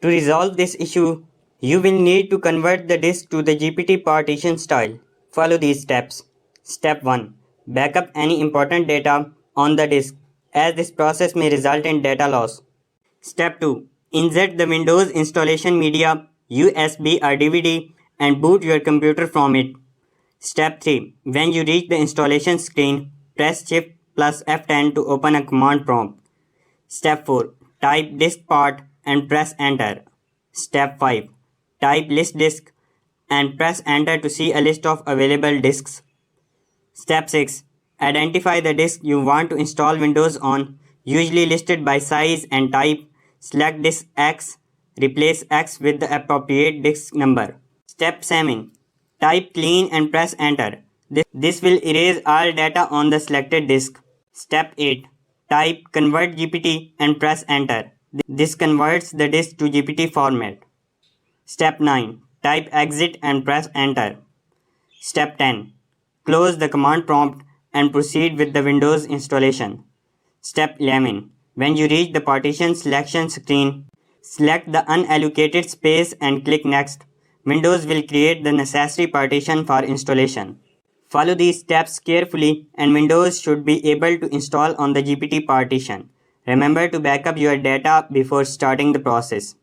To resolve this issue, you will need to convert the disk to the GPT partition style. Follow these steps. Step 1. Backup any important data on the disk, as this process may result in data loss. Step 2. Insert the Windows installation media, USB or DVD, and boot your computer from it. Step 3. When you reach the installation screen, press Shift plus F10 to open a command prompt. Step 4. Type disk part and press enter. Step 5. Type list disk and press enter to see a list of available disks. Step 6. Identify the disk you want to install Windows on, usually listed by size and type. Select disk X, replace X with the appropriate disk number. Step 7. Type clean and press enter. This will erase all data on the selected disk. Step 8. Type convert GPT and press enter. This converts the disk to GPT format. Step 9. Type exit and press enter. Step 10. Close the command prompt and proceed with the Windows installation. Step 11. When you reach the partition selection screen, select the unallocated space and click next. Windows will create the necessary partition for installation. Follow these steps carefully and Windows should be able to install on the GPT partition. Remember to backup your data before starting the process.